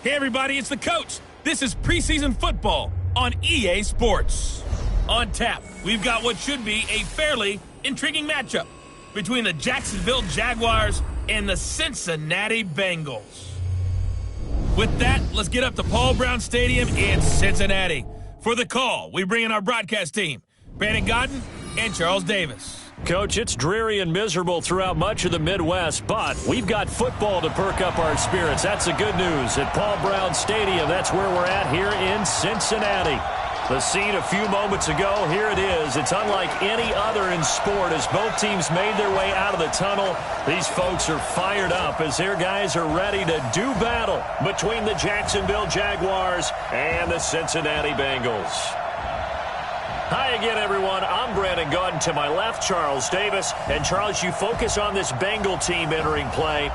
Hey everybody, it's the coach. This is preseason football on EA Sports. On tap, we've got what should be a fairly intriguing matchup between the Jacksonville Jaguars and the Cincinnati Bengals. With that, let's get up to Paul Brown Stadium in Cincinnati. For the call, we bring in our broadcast team, Brandon Godden and Charles Davis. Coach, it's dreary and miserable throughout much of the Midwest, but we've got football to perk up our spirits. That's the good news. At Paul Brown Stadium, that's where we're at here in Cincinnati. The scene a few moments ago, here it is. It's unlike any other in sport as both teams made their way out of the tunnel. These folks are fired up as their guys are ready to do battle between the Jacksonville Jaguars and the Cincinnati Bengals. Hi again, everyone. I'm Brandon Godden. To my left, Charles Davis. And, Charles, you focus on this Bengal team entering play.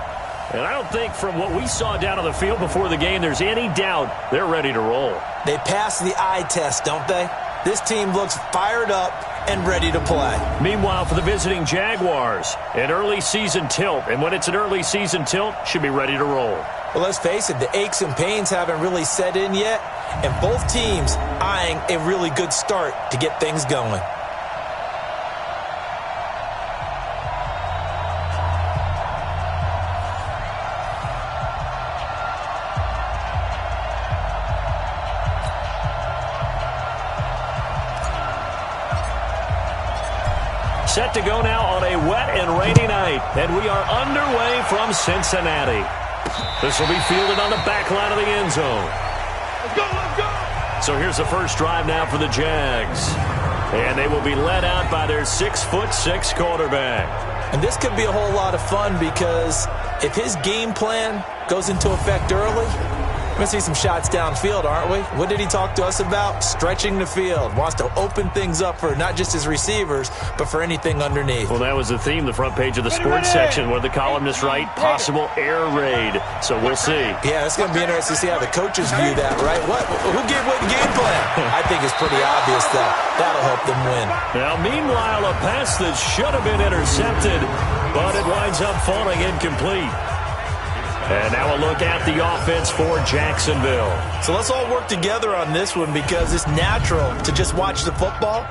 And I don't think from what we saw down on the field before the game there's any doubt they're ready to roll. They pass the eye test, don't they? This team looks fired up and ready to play. Meanwhile, for the visiting Jaguars, an early season tilt. And when it's an early season tilt, should be ready to roll. Well, let's face it, the aches and pains haven't really set in yet. And both teams eyeing a really good start to get things going. Set to go now on a wet and rainy night, and we are underway from Cincinnati. This will be fielded on the back line of the end zone. Let's go, let's go! So here's the first drive now for the Jags. And they will be led out by their 6'6" quarterback. And this could be a whole lot of fun because if his game plan goes into effect early, we're going to see some shots downfield, aren't we? What did he talk to us about? Stretching the field. Wants to open things up for not just his receivers, but for anything underneath. Well, that was the theme, the front page of the sports section, where the columnists write possible air raid. So we'll see. Yeah, it's going to be interesting to see how the coaches view that, right? Who gave what game plan? I think it's pretty obvious that that'll help them win. Now, meanwhile, a pass that should have been intercepted, but it winds up falling incomplete. And now a look at the offense for Jacksonville. So let's all work together on this one because it's natural to just watch the football.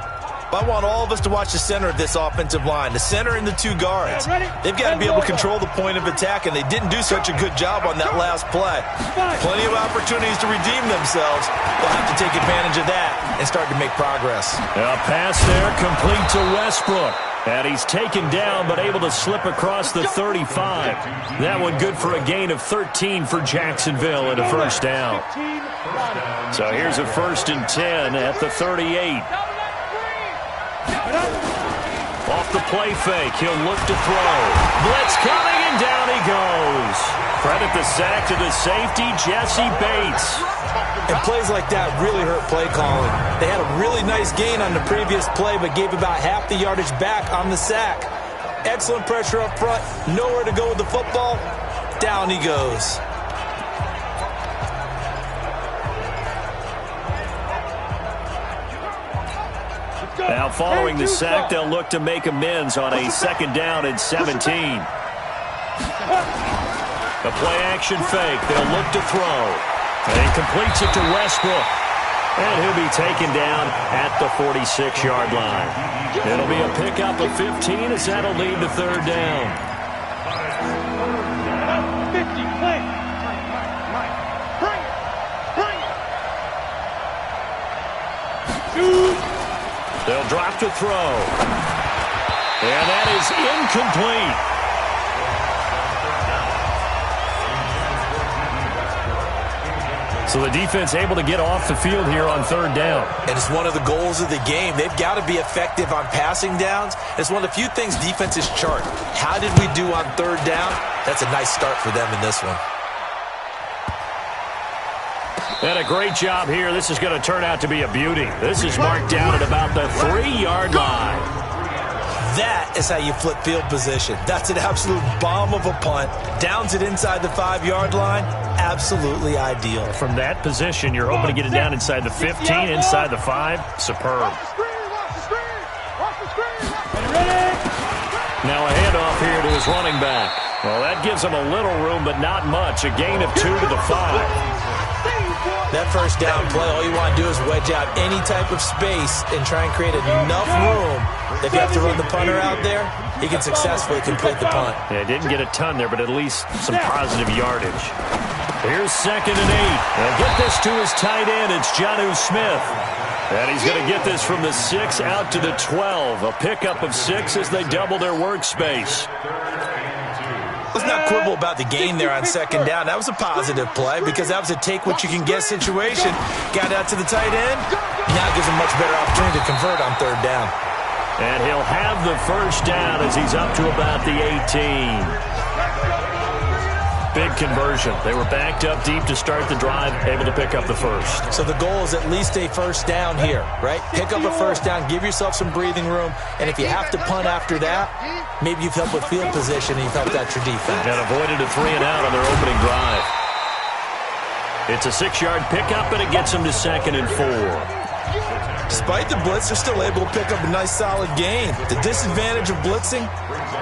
But I want all of us to watch the center of this offensive line, the center and the two guards. They've got to be able to control the point of attack, and they didn't do such a good job on that last play. Plenty of opportunities to redeem themselves. They'll have to take advantage of that and start to make progress. A pass there complete to Westbrook. And he's taken down but able to slip across the 35. That one good for a gain of 13 for Jacksonville and a first down. So here's a 1st and 10 at the 38. Off the play fake, he'll look to throw. Blitz coming and down he goes. Credit the sack to the safety, Jesse Bates. And plays like that really hurt play calling. They had a really nice gain on the previous play, but gave about half the yardage back on the sack. Excellent pressure up front. Nowhere to go with the football. Down he goes. Now following the sack, they'll look to make amends on a 2nd down and 17. The play action fake. They'll look to throw. And he completes it to Westbrook. And he'll be taken down at the 46-yard line. It'll be a pickup of 15 as that'll lead to 3rd down. 50, play. Bring it. Shoot. They'll drop to throw. And that is incomplete. So the defense able to get off the field here on 3rd down. And it's one of the goals of the game. They've got to be effective on passing downs. It's one of the few things defenses chart. How did we do on 3rd down? That's a nice start for them in this one. And a great job here. This is going to turn out to be a beauty. This is marked down at about the 3-yard line. That is how you flip field position. That's an absolute bomb of a punt. Downs it inside the 5-yard line. Absolutely ideal. From that position, you're hoping to get it down inside the 15, inside the 5. Superb. Now a handoff here to his running back. Well, that gives them a little room, but not much. A gain of 2 to the 5. That first down play, all you want to do is wedge out any type of space and try and create enough room that if you have to run the punter out there, he can successfully complete the punt. Yeah, didn't get a ton there, but at least some positive yardage. Here's 2nd and 8. They'll get this to his tight end. It's Jonnu Smith. And he's going to get this from the 6 out to the 12. A pickup of 6 as they double their workspace. Let's not quibble about the gain there on 2nd down. That was a positive play because that was a take-what-you-can-get situation. Got out to the tight end. Now it gives him a much better opportunity to convert on 3rd down. And he'll have the first down as he's up to about the 18. Big conversion. They were backed up deep to start the drive, able to pick up the first. So the goal is at least a first down here, right? Pick up a first down, give yourself some breathing room, and if you have to punt after that, maybe you've helped with field position and you've helped out your defense. And avoided a 3-and-out on their opening drive. It's a 6-yard pickup, and it gets them to 2nd and 4. Despite the blitz, they're still able to pick up a nice solid gain. The disadvantage of blitzing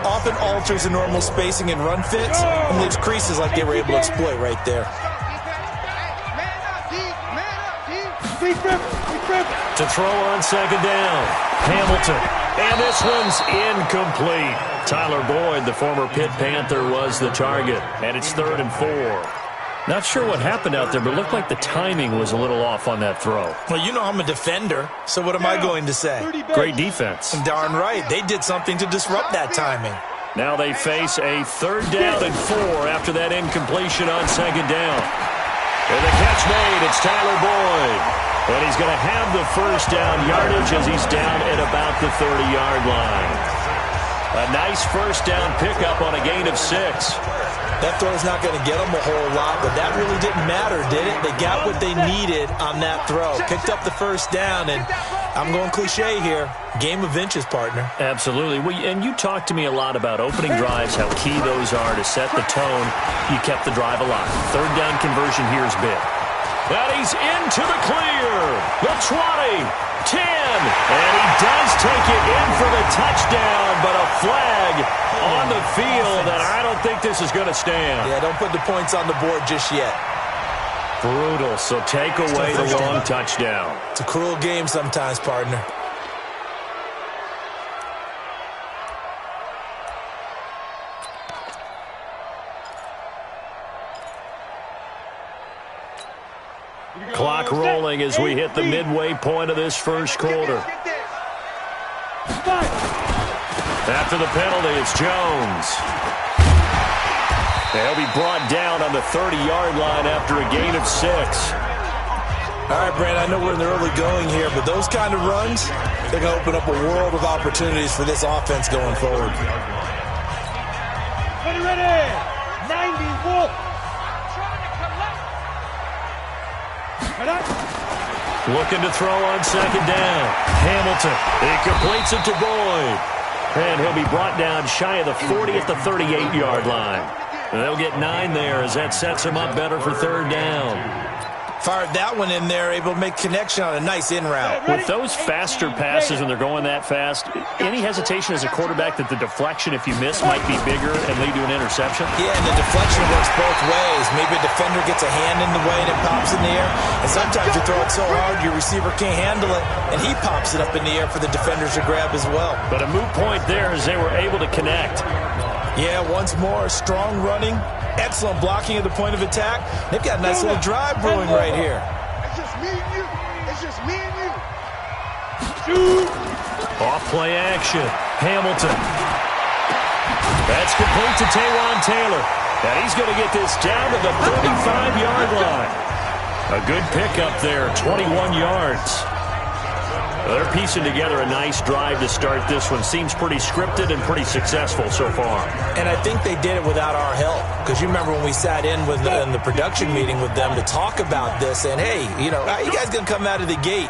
often alters the normal spacing and run fits and leaves creases like they were able to exploit right there. To throw on 2nd down, Hamilton. And this one's incomplete. Tyler Boyd, the former Pitt Panther, was the target. And it's 3rd and 4. Not sure what happened out there, but it looked like the timing was a little off on that throw. Well, you know I'm a defender, so what am I going to say? Great defense. Darn right. They did something to disrupt that timing. Now they face a 3rd down and 4 after that incompletion on 2nd down. And the catch made, it's Tyler Boyd. And he's going to have the first down yardage as he's down at about the 30-yard line. A nice first down pickup on a gain of 6. That throw's not going to get them a whole lot, but that really didn't matter, did it? They got what they needed on that throw. Picked up the first down, and I'm going cliche here. Game of inches, partner. Absolutely. Well, and you talked to me a lot about opening drives, how key those are to set the tone. You kept the drive alive. 3rd down conversion here is big. And he's into the clear. The 20, 10, and he does take it in for the touchdown, but a flag on the field, and I don't think this is going to stand. Yeah, don't put the points on the board just yet. Brutal, so take away the long touchdown. It's a cruel game sometimes, partner. Clock rolling as we hit the midway point of this first quarter. After the penalty, it's Jones. He'll be brought down on the 30-yard line after a gain of 6. All right, Brandon, I know we're in the early going here, but those kind of runs, they're going to open up a world of opportunities for this offense going forward. Ready, 90 Wolf. Looking to throw on 2nd down. Hamilton. He completes it to Boyd. And he'll be brought down shy of the 40 at the 38-yard line. And they'll get 9 there as that sets him up better for 3rd down. Fired that one in there, able to make connection on a nice in route. With those faster passes when they're going that fast, any hesitation as a quarterback that the deflection, if you miss, might be bigger and lead to an interception? Yeah, and the deflection works both ways. Maybe a defender gets a hand in the way and it pops in the air. And sometimes you throw it so hard your receiver can't handle it, and he pops it up in the air for the defenders to grab as well. But a moot point there as they were able to connect. Yeah, once more, strong running, excellent blocking at the point of attack. They've got a nice little drive brewing right here. It's just me and you. It's just me and you. Shoot. Off play action. Hamilton. That's complete to Taywan Taylor. And he's going to get this down to the 35-yard line. A good pickup there, 21 yards. They're piecing together a nice drive to start this one. Seems pretty scripted and pretty successful so far. And I think they did it without our help. Because you remember when we sat in with in the production meeting with them to talk about this. And, hey, you know, how you guys going to come out of the gate?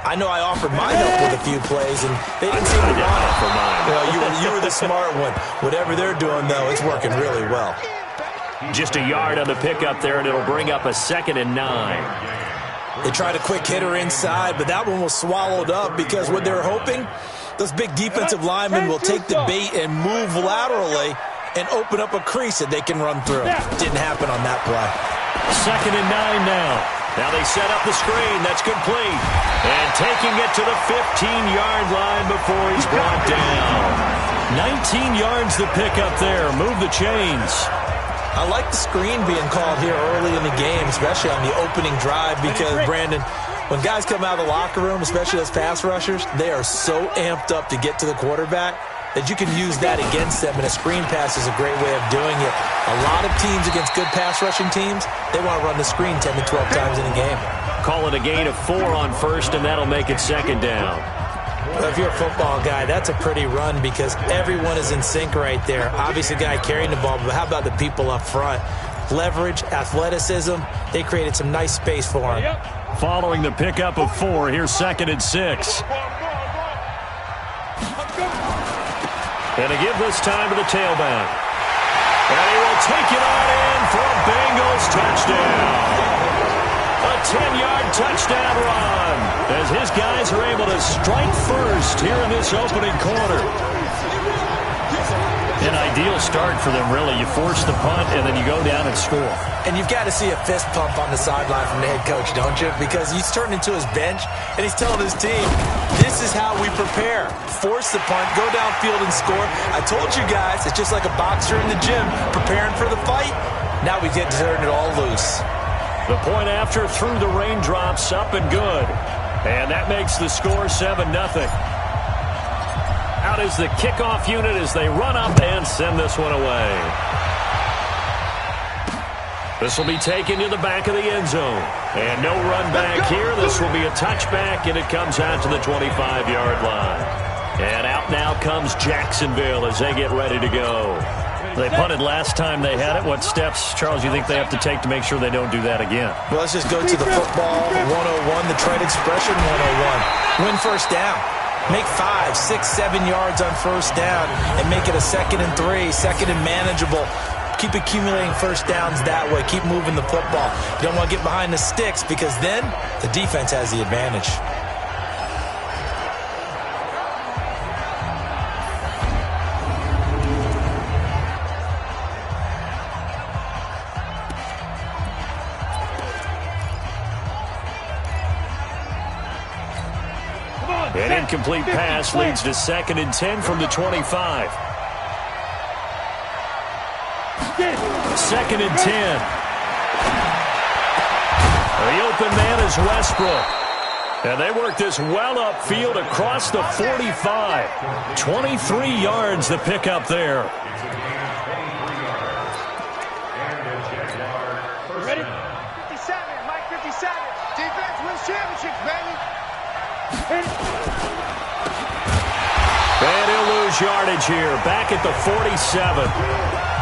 I know I offered my help with a few plays, and they didn't seem to want it. For mine. Well, you were the smart one. Whatever they're doing, though, it's working really well. Just a yard on the pickup there, and it'll bring up a 2nd and 9. They tried a quick hitter inside, but that one was swallowed up because what they're hoping, those big defensive linemen will take the bait and move laterally and open up a crease that they can run through. Didn't happen on that play. 2nd and 9 now. Now they set up the screen. That's complete. And taking it to the 15-yard line before he's brought down. 19 yards to pick up there. Move the chains. I like the screen being called here early in the game, especially on the opening drive, because, Brandon, when guys come out of the locker room, especially those pass rushers, they are so amped up to get to the quarterback that you can use that against them, and a screen pass is a great way of doing it. A lot of teams against good pass rushing teams, they want to run the screen 10 to 12 times in a game. Call it a gain of 4 on first, and that'll make it 2nd down. Well, if you're a football guy, that's a pretty run because everyone is in sync right there. Obviously, the guy carrying the ball, but how about the people up front? Leverage, athleticism, they created some nice space for him. Following the pickup of 4, here's 2nd and 6. And to give this time to the tailback. And he will take it on in for a Bengals touchdown. A 10-yard touchdown run as his guys are able to strike first here in this opening quarter. An ideal start for them, really. You force the punt, and then you go down and score. And you've got to see a fist pump on the sideline from the head coach, don't you? Because he's turned into his bench, and he's telling his team, this is how we prepare. Force the punt, go downfield and score. I told you guys, it's just like a boxer in the gym preparing for the fight. Now we get to turn it all loose. The point after through the raindrops, up and good. And that makes the score 7-0. Out is the kickoff unit as they run up and send this one away. This will be taken to the back of the end zone. And no run back here. This will be a touchback, and it comes out to the 25-yard line. And out now comes Jacksonville as they get ready to go. They punted last time they had it. What steps, Charles, you think they have to take to make sure they don't do that again? Well, let's just go to the football 101, the trade expression 101. Win first down. Make 5, 6, 7 yards on first down and make it a 2nd and 3, 2nd and manageable. Keep accumulating first downs that way. Keep moving the football. You don't want to get behind the sticks because then the defense has the advantage. An incomplete pass leads to 2nd and 10 from the 25. 2nd and 10. The open man is Westbrook. And they work this well upfield across the 45. 23 yards to pick up there. Ready? 57, Mike 57. Defense wins championships, baby. And he'll lose yardage here, back at the 47.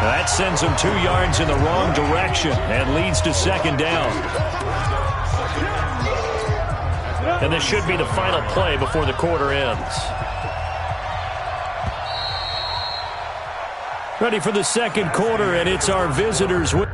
That sends him 2 yards in the wrong direction and leads to 2nd down. And this should be the final play before the quarter ends. Ready for the 2nd quarter, and it's our visitors with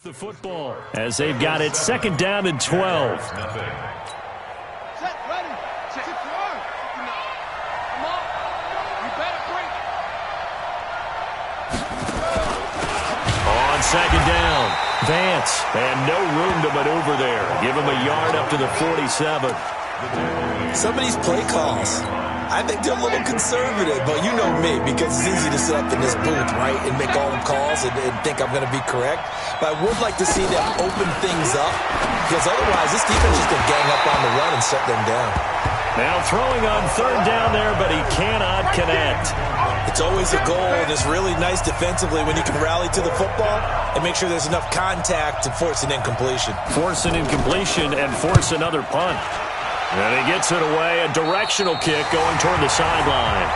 The football as they've got it second down and 12. Set, ready. Set, come on. You better break. On second down, Vance, and no room to maneuver there. Give him a yard up to the 47. Some of these play calls, I think they're a little conservative, but you know me, because it's easy to sit up in this booth, right, and make all the calls and think I'm going to be correct. But I would like to see them open things up, because otherwise this defense is going to gang up on the run and shut them down. Now throwing on third down there, but he cannot connect. It's always a goal, and it's really nice defensively when you can rally to the football and make sure there's enough contact to force an incompletion. Force an incompletion and force another punt. And he gets it away, a directional kick going toward the sideline.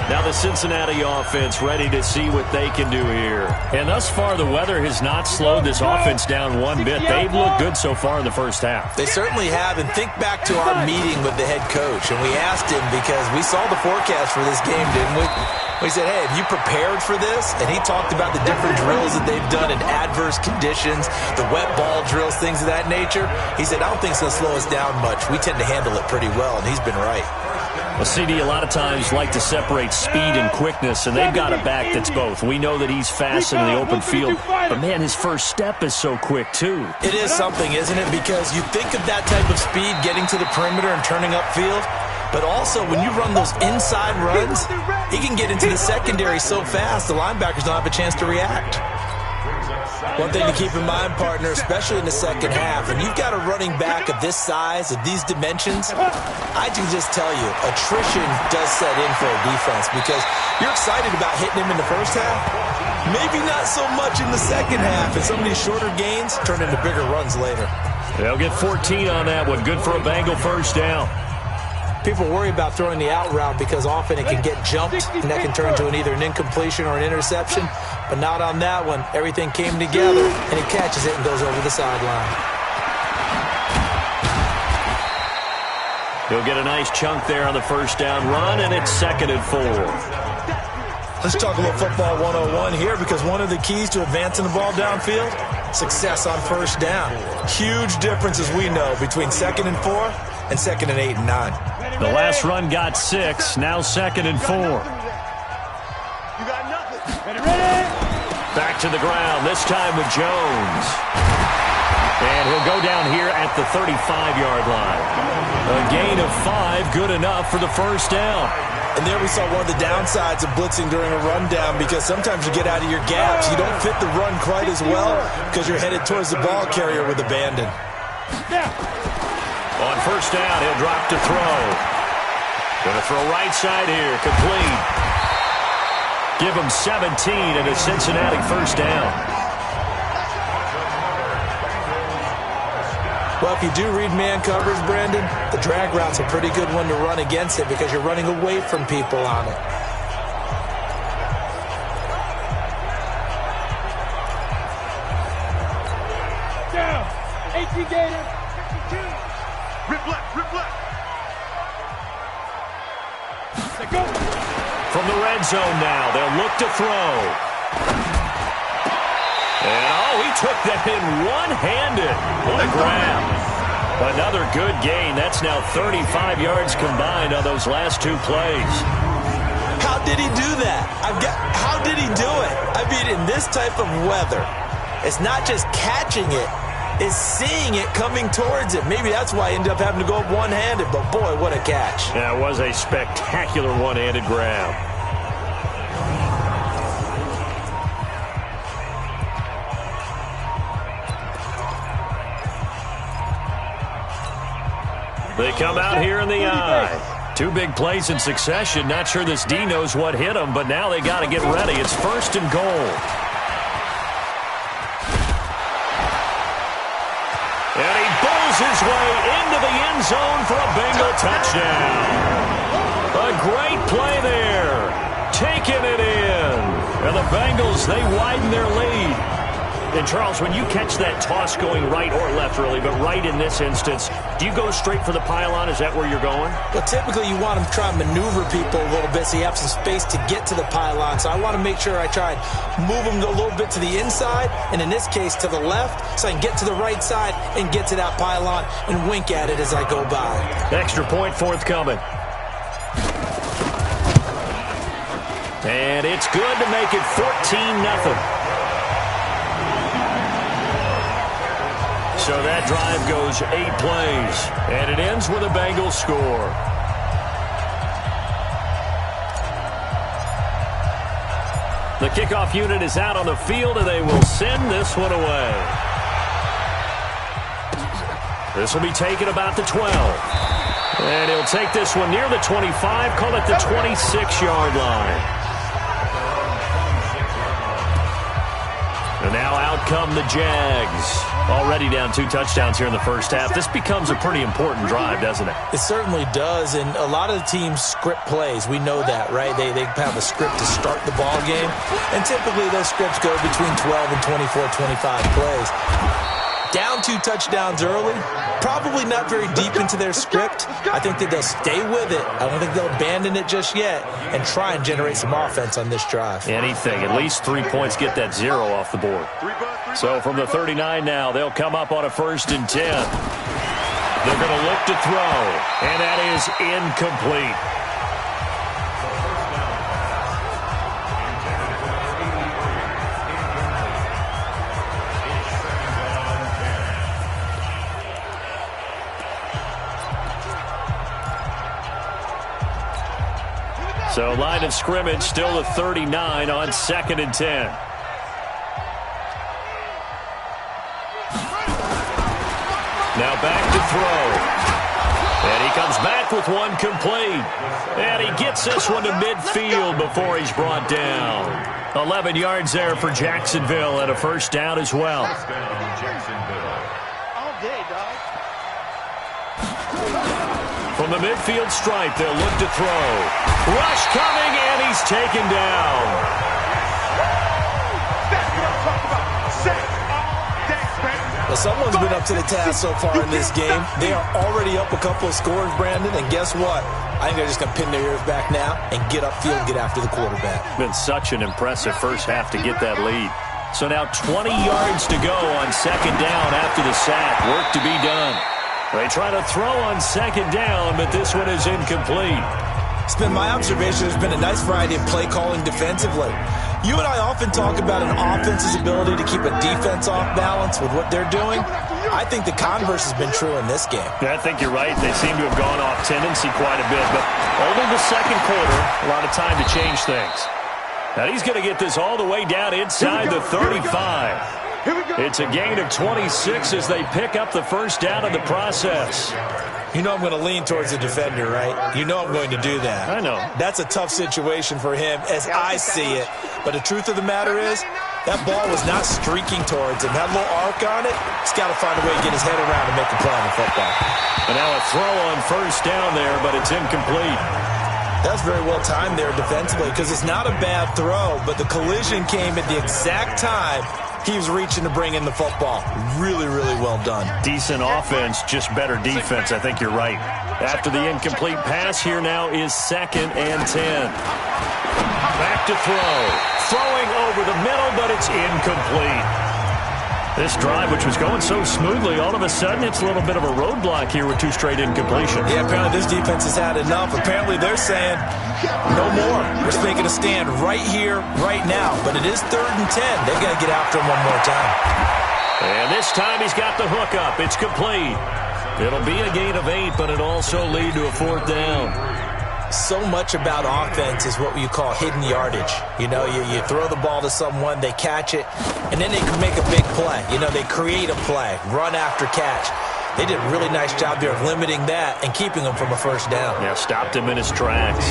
Now the Cincinnati offense ready to see what they can do here. And thus far, the weather has not slowed this offense down one bit. They've looked good so far in the first half. They certainly have. And think back to our meeting with the head coach. And we asked him, because we saw the forecast for this game, didn't we? We said, hey, have you prepared for this? And he talked about the different drills that they've done in adverse conditions, the wet ball drills, things of that nature. He said, I don't think it's going to slow us down much. We tend to handle it pretty well, and he's been right. Well, CD, a lot of times like to separate speed and quickness, and they've got a back that's both. We know that he's fast in the open field, but, man, his first step is so quick, too. It is something, isn't it? Because you think of that type of speed getting to the perimeter and turning upfield, but also when you run those inside runs, he can get into the secondary so fast the linebackers don't have a chance to react. One thing to keep in mind, partner, especially in the second half, when you've got a running back of this size, of these dimensions, I can just tell you, attrition does set in for a defense, because you're excited about hitting him in the first half, maybe not so much in the second half, and some of these shorter gains turn into bigger runs later. They'll get 14 on that one. Good for a Bengal first down. People worry about throwing the out route because often it can get jumped, and that can turn into either an incompletion or an interception. But not on that one. Everything came together, and he catches it and goes over the sideline. He'll get a nice chunk there on the first down run, and it's 2nd and 4. Let's talk a little football 101 here, because one of the keys to advancing the ball downfield, success on first down. Huge difference, as we know, between 2nd and 4 and 2nd and 8 and 9. The last run got 6, now 2nd and 4. You got nothing. Ready? Back to the ground, this time with Jones. And he'll go down here at the 35-yard line. A gain of 5, good enough for the first down. And there we saw one of the downsides of blitzing during a rundown, because sometimes you get out of your gaps. You don't fit the run quite as well because you're headed towards the ball carrier with abandon. On first down, he'll drop to throw. Going to throw right side here, complete. Give him 17 and a Cincinnati first down. Well, if you do read man coverage, Brandon, the drag route's a pretty good one to run against it, because you're running away from people on it. Down. 18 Gator. 52. Rip left. Rip left. They go. From the red zone now, they'll look to throw. And, he took that in one-handed. What a grab. Another good gain. That's now 35 yards combined on those last 2 plays. How did he do that? How did he do it? I mean, in this type of weather, it's not just catching it, it's seeing it coming towards it. Maybe that's why he ended up having to go up one-handed, but boy, what a catch. Yeah, it was a spectacular one-handed grab. They come out here in the eye. 2 big plays in succession. Not sure this D knows what hit him, but now they got to get ready. It's 1st and goal. And he bowls his way into the end zone for a Bengal touchdown. A great play there. Taking it in. And the Bengals, they widen their lead. And, Charles, when you catch that toss going right or left, really, but right in this instance, do you go straight for the pylon? Is that where you're going? Well, typically you want to try and maneuver people a little bit so you have some space to get to the pylon. So I want to make sure I try and move them a little bit to the inside, and in this case to the left, so I can get to the right side and get to that pylon and wink at it as I go by. Extra point forthcoming. And it's good to make it 14-0. So that drive goes 8 plays, and it ends with a Bengals score. The kickoff unit is out on the field, and they will send this one away. This will be taken about the 12. And he'll take this one near the 25, call it the 26-yard line. And now out come the Jags. Already down 2 touchdowns here in the first half. This becomes a pretty important drive, doesn't it? It certainly does, and a lot of the teams script plays. We know that, right? They have a script to start the ball game, and typically those scripts go between 12 and 24, 25 plays. Down 2 touchdowns early, probably not very deep into their script. I think that they'll stay with it. I don't think they'll abandon it just yet and try and generate some offense on this drive. Anything. At least 3 points, get that 0 off the board. So from the 39 now, they'll come up on a 1st and 10. They're going to look to throw, and that is incomplete. So line of scrimmage still the 39 on 2nd and 10. Now back to throw. And he comes back with one complete. And he gets this one to midfield before he's brought down. 11 yards there for Jacksonville and a 1st down as well. From the midfield stripe, they'll look to throw. Rush coming, and he's taken down. Well, someone's been up to the task so far in this game. They are already up a couple of scores, Brandon, and guess what? I think they're just going to pin their ears back now and get upfield and get after the quarterback. Been such an impressive first half to get that lead. So now 20 yards to go on 2nd down after the sack. Work to be done. They try to throw on 2nd down, but this one is incomplete. It's been my observation there's been a nice variety of play calling defensively. You and I often talk about an offense's ability to keep a defense off balance with what they're doing. I think the converse has been true in this game. Yeah, I think you're right. They seem to have gone off tendency quite a bit, but only the 2nd quarter, a lot of time to change things. Now he's going to get this all the way down inside the 35. It's a gain of 26 as they pick up the 1st down in the process. You know I'm going to lean towards the defender, right? You know I'm going to do that. I know. That's a tough situation for him as I see it. But the truth of the matter is, that ball was not streaking towards him. That little arc on it, he's got to find a way to get his head around and make a play on the football. And now a throw on 1st down there, but it's incomplete. That's very well timed there defensively because it's not a bad throw, but the collision came at the exact time he was reaching to bring in the football. Really, really well done. Decent offense, just better defense. I think you're right. After the incomplete pass, here now is 2nd and 10. Back to throw. Throwing over the middle, but it's incomplete. This drive, which was going so smoothly, all of a sudden it's a little bit of a roadblock here with 2 straight incompletions. Yeah, apparently this defense has had enough. Apparently they're saying no more. We're just making a stand right here, right now. But it is 3rd and 10. They've got to get after him one more time. And this time he's got the hook up. It's complete. It'll be a gain of 8, but it'll also lead to a 4th down. So much about offense is what you call hidden yardage. You know, you throw the ball to someone, they catch it, and then they can make a big play. You know, they create a play, run after catch. They did a really nice job there of limiting that and keeping him from a 1st down. Yeah, stopped him in his tracks.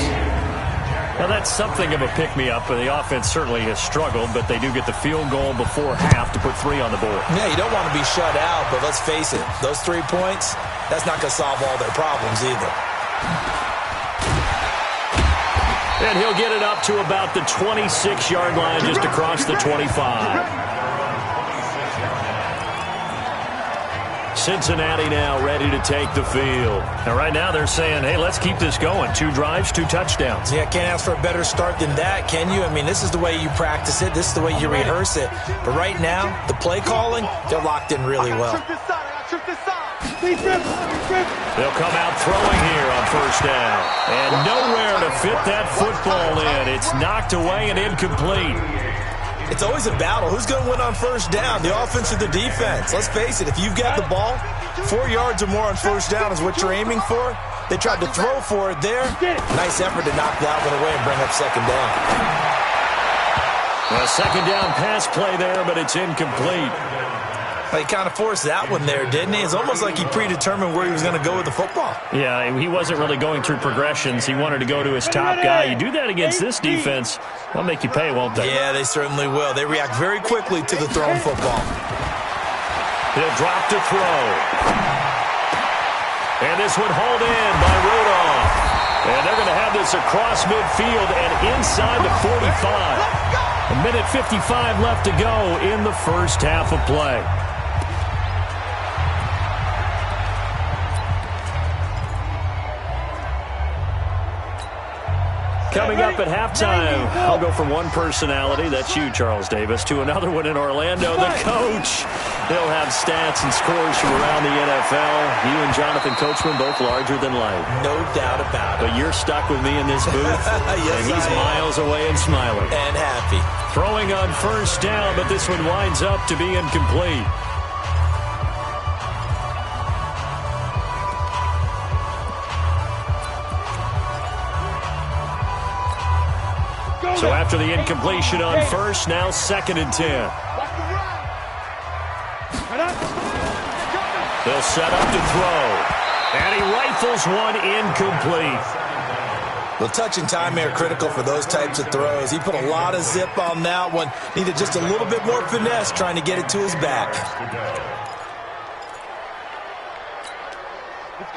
Now, that's something of a pick-me-up, and the offense certainly has struggled, but they do get the field goal before half to put 3 on the board. Yeah, you don't want to be shut out, but let's face it, those 3 points, that's not going to solve all their problems either. And he'll get it up to about the 26-yard line just across the 25. Cincinnati now ready to take the field. And right now they're saying, hey, let's keep this going. 2 drives, 2 touchdowns. Yeah, can't ask for a better start than that, can you? I mean, this is the way you practice it. This is the way you rehearse it. But right now, the play calling, they're locked in really well. They'll come out throwing here on first down. And nowhere to fit that football in. It's knocked away and incomplete. It's always a battle. Who's going to win on first down, the offense or the defense? Let's face it, if you've got the ball, 4 yards or more on first down is what you're aiming for. They tried to throw for it there. Nice effort to knock that one away and bring up second down. A second down pass play there, but it's incomplete. He kind of forced that one there, didn't he? It's almost like he predetermined where he was going to go with the football. Yeah, he wasn't really going through progressions. He wanted to go to his top guy. You do that against this defense, they'll make you pay, won't they? Yeah, they certainly will. They react very quickly to the thrown football. He'll drop to throw. And this one hauled in by Rudolph. And they're going to have this across midfield and inside the 45. A minute 55 left to go in the first half of play. Coming up at halftime, I'll go from one personality, that's you, Charles Davis, to another one in Orlando, the coach. He'll have stats and scores from around the NFL. You and Jonathan Coachman both larger than life. No doubt about it. But you're stuck with me in this booth, yes, and he's miles away and smiling. And happy. Throwing on first down, but this one winds up to be incomplete. So after the incompletion on first, now 2nd and 10. They'll set up to throw. And he rifles one incomplete. Well, touch and time are critical for those types of throws. He put a lot of zip on that one. Needed just a little bit more finesse trying to get it to his back.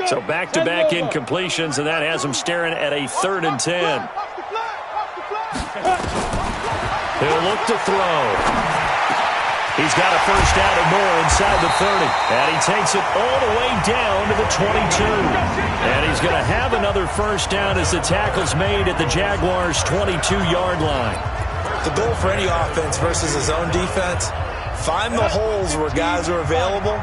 So back-to-back incompletions, and that has him staring at a 3rd and 10. He'll look to throw. He's got a first down and more inside the 30. And he takes it all the way down to the 22. And he's going to have another first down as the tackle's made at the Jaguars' 22-yard line. The goal for any offense versus his own defense, find the holes where guys are available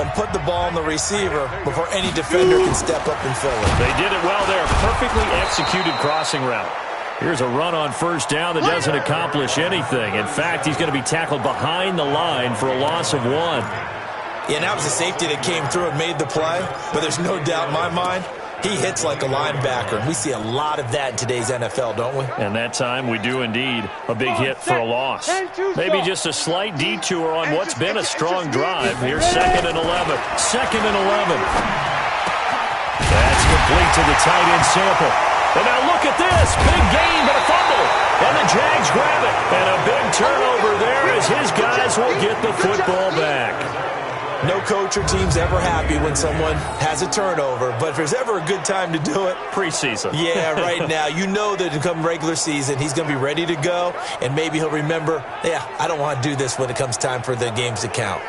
and put the ball on the receiver before any defender can step up and fill it. They did it well there. Perfectly executed crossing route. Here's a run on first down that doesn't accomplish anything. In fact, he's going to be tackled behind the line for a loss of 1. Yeah, that was a safety that came through and made the play. But there's no doubt in my mind, he hits like a linebacker. We see a lot of that in today's NFL, don't we? And that time we do indeed. A big hit for a loss. Maybe just a slight detour on what's been a strong drive. Here's 2nd and 11. 2nd and 11. That's complete to the tight end Sample. And now look at this. Big gain, but a fumble. And the Jags grab it. And a big turnover there as his guys will get the football back. No coach or team's ever happy when someone has a turnover. But if there's ever a good time to do it, preseason. Yeah, right now. You know that come regular season, he's going to be ready to go. And maybe he'll remember, yeah, I don't want to do this when it comes time for the games to count.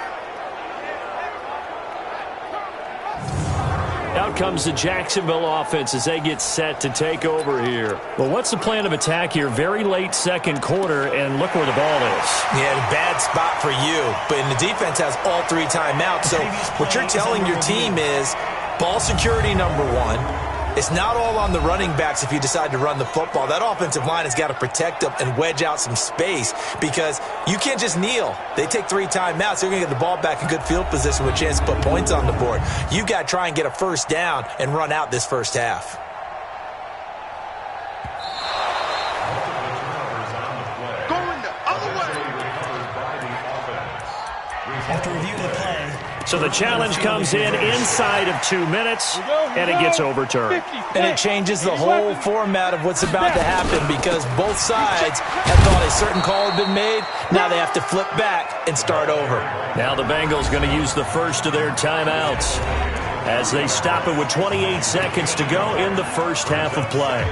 Out comes the Jacksonville offense as they get set to take over here. Well, what's the plan of attack here? Very late second quarter, and look where the ball is. Yeah, bad spot for you. But the defense has all 3 timeouts. So what you're telling your team is ball security number 1. It's not all on the running backs if you decide to run the football. That offensive line has got to protect them and wedge out some space because you can't just kneel. They take 3 timeouts. They're going to get the ball back in good field position with a chance to put points on the board. You've got to try and get a first down and run out this first half. Going the other way. After review of the play. So the challenge comes in inside of 2 minutes, and it gets overturned. And it changes the whole format of what's about to happen because both sides have thought a certain call had been made. Now they have to flip back and start over. Now the Bengals going to use the first of their timeouts as they stop it with 28 seconds to go in the first half of play.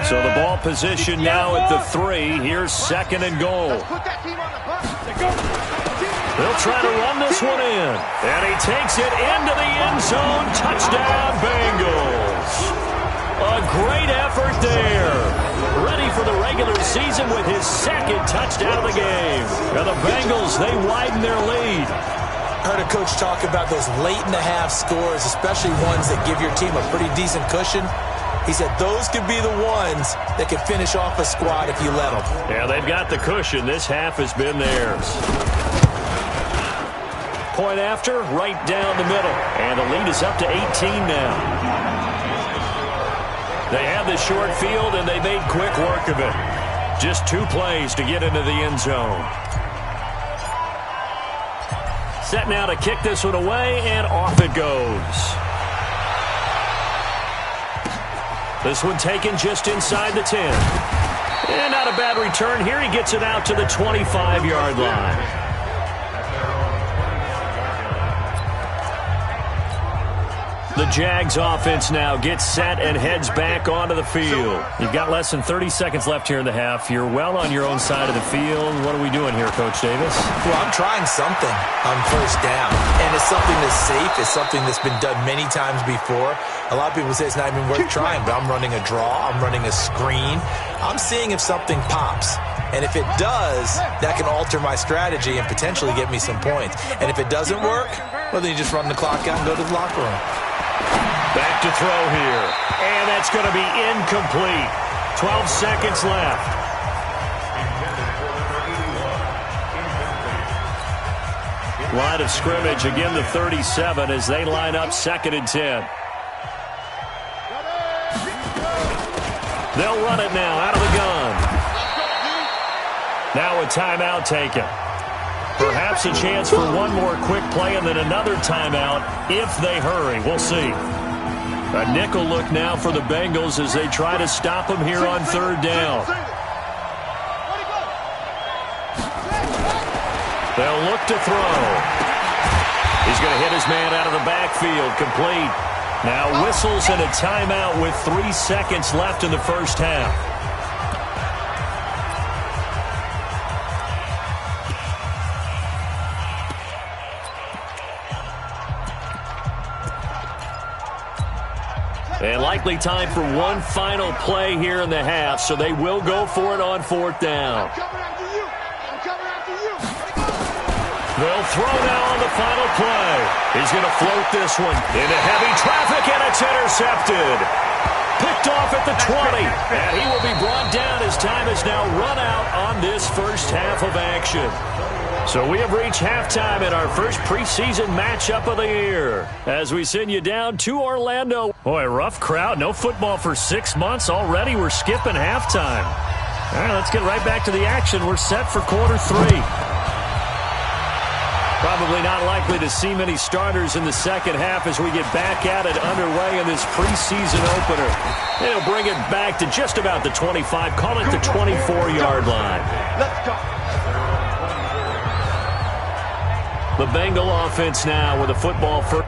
So the ball position now at the 3. Here's 2nd and goal. Put that team on the bus. They'll try to run this one in. And he takes it into the end zone. Touchdown, Bengals. A great effort there. Ready for the regular season with his second touchdown of the game. And the Bengals, they widen their lead. Heard a coach talk about those late-in-the-half scores, especially ones that give your team a pretty decent cushion. He said those could be the ones that could finish off a squad if you let them. Yeah, they've got the cushion. This half has been theirs. Point after, right down the middle. And the lead is up to 18 now. They have the short field, and they made quick work of it. Just 2 plays to get into the end zone. Set now to kick this one away, and off it goes. This one taken just inside the 10. And not a bad return here. He gets it out to the 25-yard line. The Jags offense now gets set and heads back onto the field. You've got less than 30 seconds left here in the half. You're well on your own side of the field. What are we doing here, Coach Davis? Well, I'm trying something on first down. And it's something that's safe. It's something that's been done many times before. A lot of people say it's not even worth trying, but I'm running a draw. I'm running a screen. I'm seeing if something pops. And if it does, that can alter my strategy and potentially get me some points. And if it doesn't work, well, then you just run the clock out and go to the locker room. Back to throw here. And that's going to be incomplete. 12 seconds left. Line of scrimmage, again the 37 as they line up 2nd and 10. They'll run it now out of the gun. Now a timeout taken. Perhaps a chance for one more quick play and then another timeout if they hurry. We'll see. A nickel look now for the Bengals as they try to stop him here on 3rd down. They'll look to throw. He's going to hit his man out of the backfield. Complete. Now whistles and a timeout with 3 seconds left in the first half. And likely time for one final play here in the half, so they will go for it on 4th down. They'll throw now on the final play. He's going to float this one into heavy traffic, and it's intercepted. Picked off at the 20, and he will be brought down as time has now run out on this first half of action. So we have reached halftime in our first preseason matchup of the year as we send you down to Orlando. Boy, rough crowd. No football for 6 months. Already we're skipping halftime. All right, let's get right back to the action. We're set for quarter 3. Probably not likely to see many starters in the second half as we get back at it underway in this preseason opener. They'll bring it back to just about the 25. Call it the 24-yard line. Let's go. The Bengal offense now with a football first.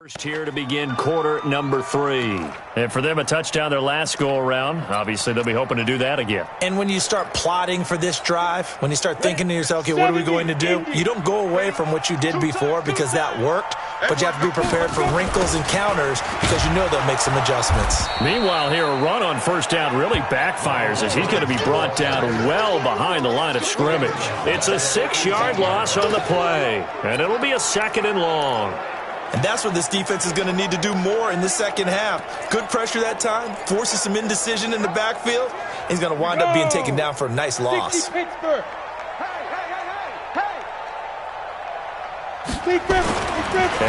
Here to begin quarter number 3. And for them, a touchdown their last go-around. Obviously, they'll be hoping to do that again. And when you start plotting for this drive, when you start thinking to yourself, okay, what are we going to do? You don't go away from what you did before because that worked, but you have to be prepared for wrinkles and counters because you know they'll make some adjustments. Meanwhile, here, a run on first down really backfires as he's going to be brought down well behind the line of scrimmage. It's a 6-yard loss on the play, and it'll be a 2nd and long. And that's what this defense is going to need to do more in the second half. Good pressure that time, forces some indecision in the backfield. He's going to wind up being taken down for a nice loss. And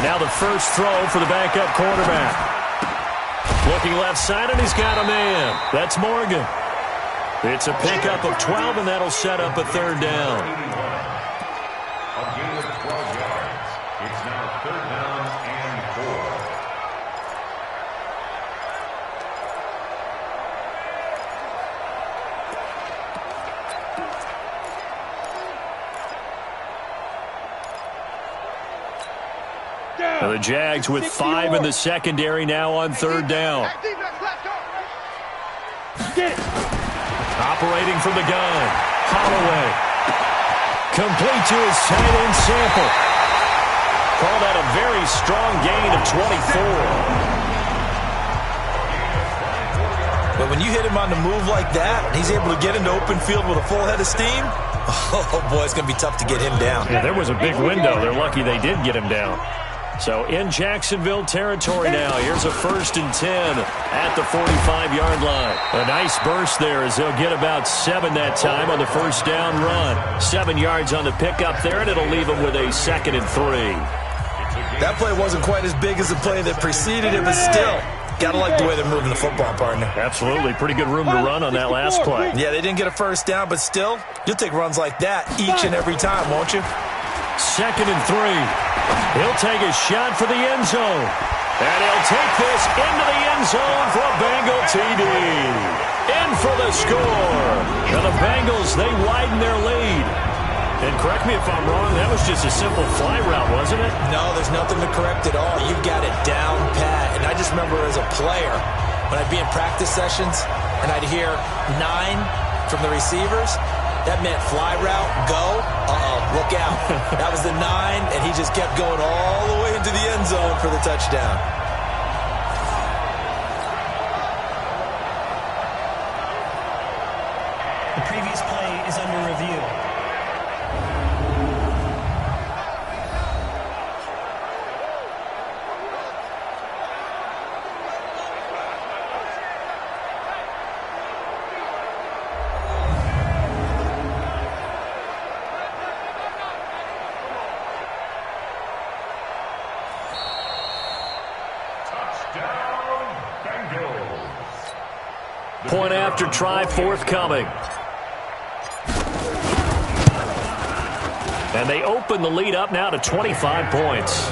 now the first throw for the backup quarterback. Looking left side, and he's got a man. That's Morgan. It's a pickup of 12, and that'll set up a 3rd down. A gain of 12 yards. It's now 3rd down and 4. Now the Jags with 5 in the secondary now on 3rd down. Operating from the gun. Holloway. Complete to his tight end Sample. Call that a very strong gain of 24. But when you hit him on the move like that, and he's able to get into open field with a full head of steam, oh boy, it's going to be tough to get him down. Yeah, there was a big window. They're lucky they did get him down. So in Jacksonville territory now. Here's a 1st and 10 at the 45-yard line. A nice burst there as they'll get about 7 that time on the first down run. 7 yards on the pickup there, and it'll leave them with a 2nd and 3. That play wasn't quite as big as the play that preceded it, but still, got to like the way they're moving the football, partner. Absolutely. Pretty good room to run on that last play. Yeah, they didn't get a first down, but still, you'll take runs like that each and every time, won't you? 2nd and 3. He'll take a shot for the end zone. And he'll take this into the end zone for a Bengal TD. In for the score. Now the Bengals, they widen their lead. And correct me if I'm wrong, that was just a simple fly route, wasn't it? No, there's nothing to correct at all. You've got it down pat. And I just remember as a player, when I'd be in practice sessions and I'd hear 9 from the receivers, that meant fly route, go, look out. That was the 9, and he just kept going all the way into the end zone for the touchdown. The previous play is under review. Point after try forthcoming. And they open the lead up now to 25 points.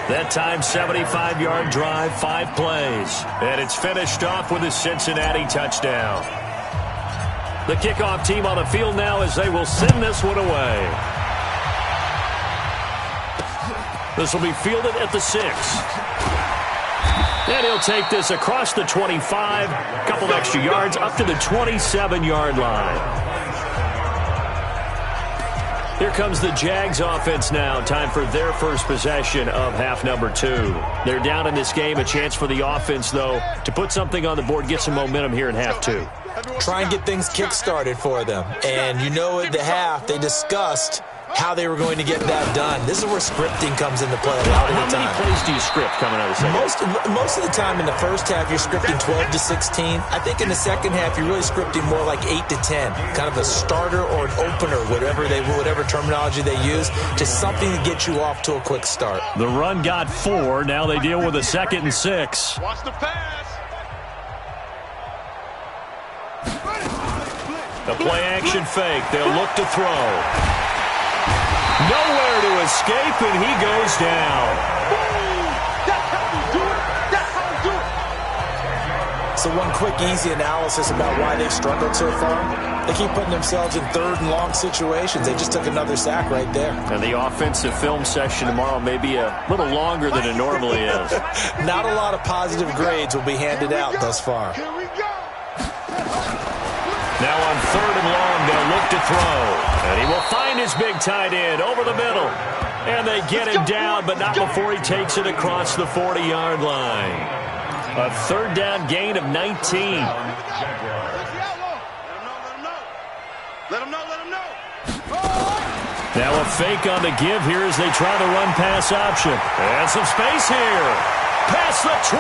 That time, 75-yard drive, 5 plays. And it's finished off with a Cincinnati touchdown. The kickoff team on the field now as they will send this one away. This will be fielded at the 6. And he'll take this across the 25, a couple extra yards up to the 27-yard line. Here comes the Jags offense now. Time for their first possession of half number 2. They're down in this game. A chance for the offense, though, to put something on the board, get some momentum here in half 2. Try and get things kick-started for them. And you know at the half, they discussed how they were going to get that done. This is where scripting comes into play a lot of the time. How many plays do you script coming out of the second? Most of the time in the first half, you're scripting 12 to 16. I think in the second half, you're really scripting more like 8 to 10. Kind of a starter or an opener, whatever terminology they use, just something to get you off to a quick start. The run got 4. Now they deal with a 2nd and 6. Watch the pass. The play action fake. They'll look to throw. Nowhere to escape, and he goes down. So one quick, easy analysis about why they've struggled so far. They keep putting themselves in third and long situations. They just took another sack right there. And the offensive film session tomorrow may be a little longer than it normally is. Not a lot of positive grades will be handed out thus far. Now on third and long, they'll look to throw. And he will find his big tight end over the middle. And they get him down, but not before he takes it across the 40-yard line. A third down gain of 19. Let him know. Now a fake on the give here as they try the run-pass option. And some space here. Past the 20,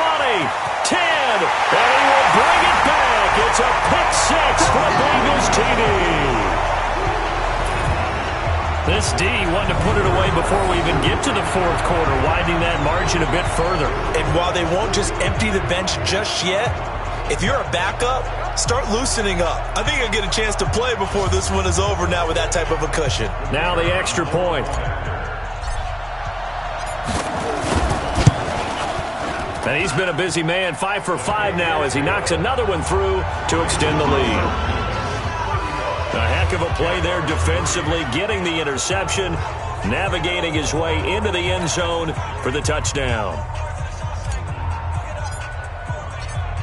10, and he will bring it back. It's a pick six for the Bengals TD. This D wanted to put it away before we even get to the fourth quarter, widening that margin a bit further. And while they won't just empty the bench just yet, if you're a backup, start loosening up. I think you'll get a chance to play before this one is over now with that type of a cushion. Now the extra point. And he's been a busy man, 5 for 5 now as he knocks another one through to extend the lead. A heck of a play there defensively, getting the interception, navigating his way into the end zone for the touchdown.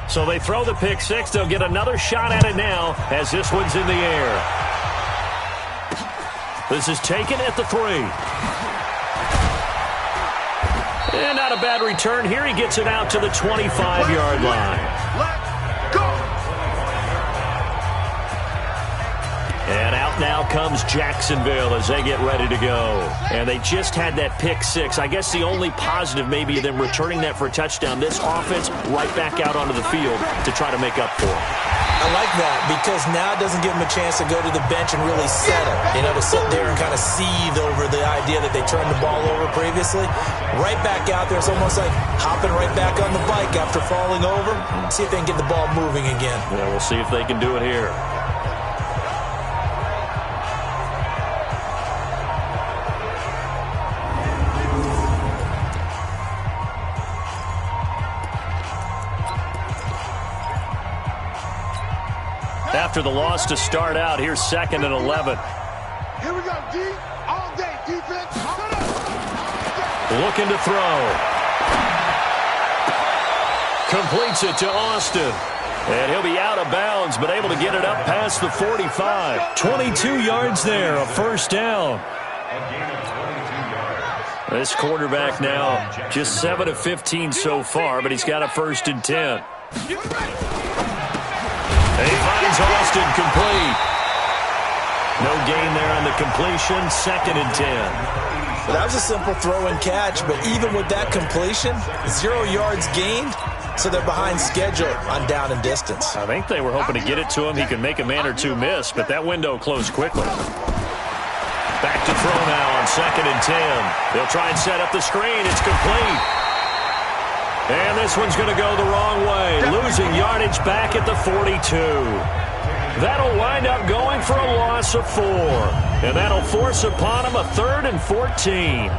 So they throw the pick six. They'll get another shot at it now as this one's in the air. This is taken at the 3. And not a bad return. Here he gets it out to the 25-yard line. And out now comes Jacksonville as they get ready to go. And they just had that pick six. I guess the only positive maybe them returning that for a touchdown. This offense right back out onto the field to try to make up for it. I like that because now it doesn't give them a chance to go to the bench and really settle. You know, to sit there and kind of seethe over the idea that they turned the ball over previously. Right back out there. It's almost like hopping right back on the bike after falling over. See if they can get the ball moving again. Yeah, we'll see if they can do it here. After the loss to start out, here's 2nd and 11. Here we go, D. All day, defense. Looking to throw. Completes it to Austin. And he'll be out of bounds, but able to get it up past the 45. 22 yards there, a first down. This quarterback now just 7 of 15 so far, but he's got a 1st and 10. And he finds Austin complete. No gain there on the completion. 2nd and 10. Well, that was a simple throw and catch, but even with that completion, 0 yards gained, so they're behind schedule on down and distance. I think they were hoping to get it to him. He could make a man or two miss, but that window closed quickly. Back to throw now on 2nd and 10. They'll try and set up the screen. It's complete. And this one's going to go the wrong way, losing yardage back at the 42. That'll wind up going for a loss of 4. And that'll force upon him a 3rd and 14.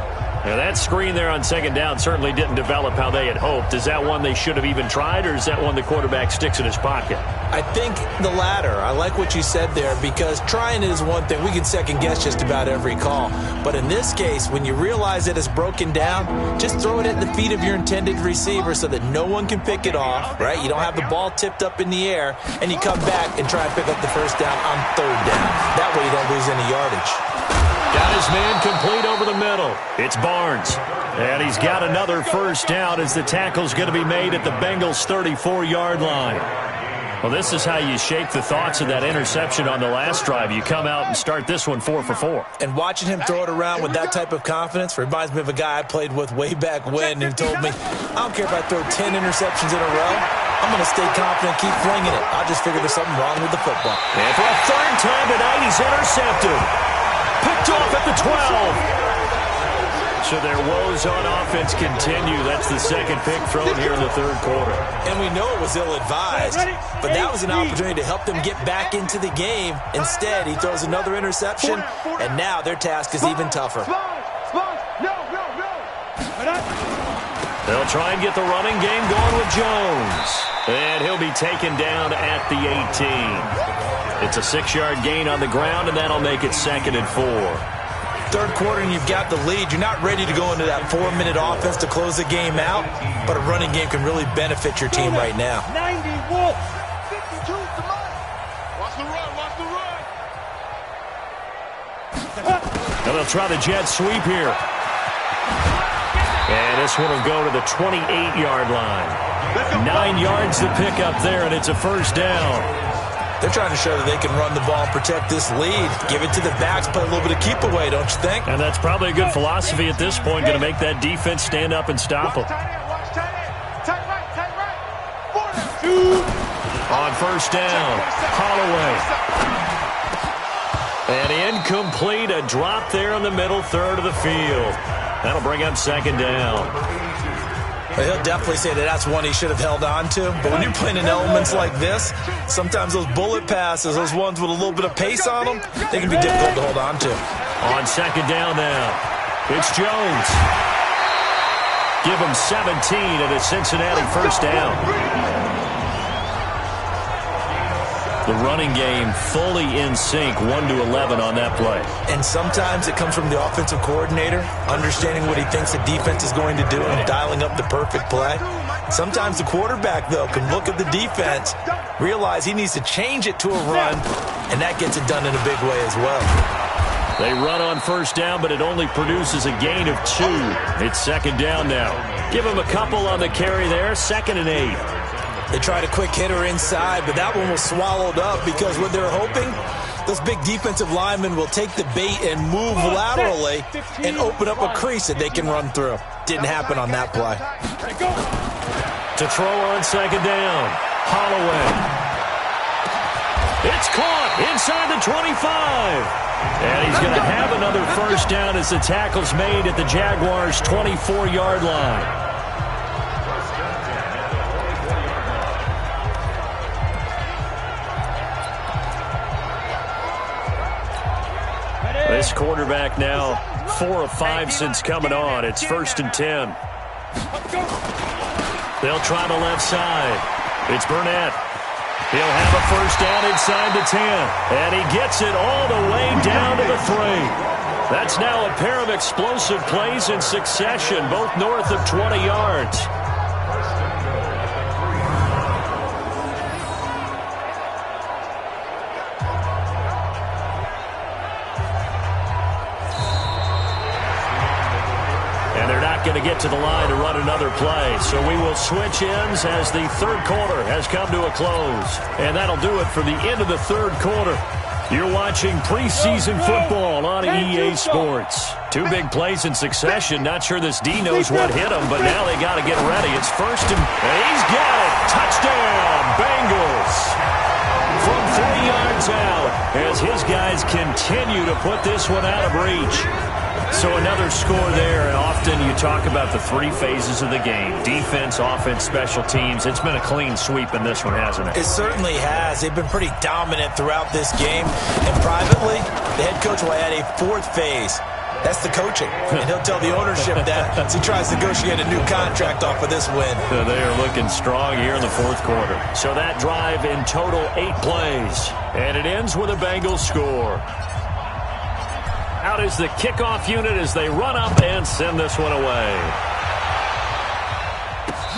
Now that screen there on 2nd down certainly didn't develop how they had hoped. Is that one they should have even tried, or is that one the quarterback sticks in his pocket? I think the latter. I like what you said there because trying it is one thing. We can second guess just about every call. But in this case, when you realize that it's broken down, just throw it at the feet of your intended receiver so that no one can pick it off, right? You don't have the ball tipped up in the air, and you come back and try and pick up the 1st down on 3rd down. That way you don't lose any yardage. Got his man complete over the middle. It's Barnes. And he's got another 1st down as the tackle's going to be made at the Bengals' 34-yard line. Well, this is how you shape the thoughts of that interception on the last drive. You come out and start this one 4 for 4. And watching him throw it around with that type of confidence reminds me of a guy I played with way back when who told me, I don't care if I throw 10 interceptions in a row. I'm going to stay confident, keep flinging it. I just figured there's something wrong with the football. And for a 3rd time tonight, he's intercepted. Picked off at the 12. So their woes on offense continue. That's the 2nd pick thrown here in the 3rd quarter. And we know it was ill-advised, but that was an opportunity to help them get back into the game. Instead, he throws another interception, and now their task is even tougher. They'll try and get the running game going with Jones. And he'll be taken down at the 18. It's a 6-yard gain on the ground, and that'll make it 2nd and 4. Third quarter and you've got the lead. You're not ready to go into that 4-minute offense to close the game out, but a running game can really benefit your team right now. 90 Wolf. 52 to mine. Watch the run. Watch the run. And they'll try the jet sweep here. And this one will go to the 28-yard line. 9 yards to pick up there, and it's a first down. They're trying to show that they can run the ball and protect this lead. Give it to the backs, play a little bit of keep away, don't you think? And that's probably a good philosophy at this point, going to make that defense stand up and stop them. Tight right. On first down, Holloway. And incomplete, a drop there in the middle third of the field. That'll bring up 2nd down. Well, he'll definitely say that that's one he should have held on to. But when you're playing in elements like this, sometimes those bullet passes, those ones with a little bit of pace on them, they can be difficult to hold on to. On 2nd down now, it's Jones. Give him 17 at a Cincinnati first down. The running game fully in sync, 1-11 on that play. And sometimes it comes from the offensive coordinator, understanding what he thinks the defense is going to do and dialing up the perfect play. Sometimes the quarterback, though, can look at the defense, realize he needs to change it to a run, and that gets it done in a big way as well. They run on first down, but it only produces a gain of 2. It's 2nd down now. Give him a couple on the carry there, 2nd and 8. They tried a quick hitter inside, but that one was swallowed up because what they're hoping, those big defensive linemen will take the bait and move laterally and open up a crease that they can run through. Didn't happen on that play. To throw on 2nd down, Holloway. It's caught inside the 25. And he's going to have another first down as the tackle's made at the Jaguars' 24-yard line. This quarterback now 4 of 5 since coming on. It's 1st and 10. They'll try the left side. It's Burnett. He'll have a first down inside the 10. And he gets it all the way down to the 3. That's now a pair of explosive plays in succession, both north of 20 yards. Going to get to the line to run another play. So we will switch ends as the third quarter has come to a close. And that'll do it for the end of the third quarter. You're watching preseason football on EA Sports. 2 big plays in succession. Not sure this D knows what hit him, but now they got to get ready. It's first and he's got it. Touchdown, Bengals. From 3 yards out as his guys continue to put this one out of reach. So another score there, and often you talk about the 3 phases of the game. Defense, offense, special teams. It's been a clean sweep in this one, hasn't it? It certainly has. They've been pretty dominant throughout this game. And privately, the head coach will add a 4th phase. That's the coaching. And he'll tell the ownership that as he tries to negotiate a new contract off of this win. They are looking strong here in the 4th quarter. So that drive in total 8 plays. And it ends with a Bengals score. Out is the kickoff unit as they run up and send this one away.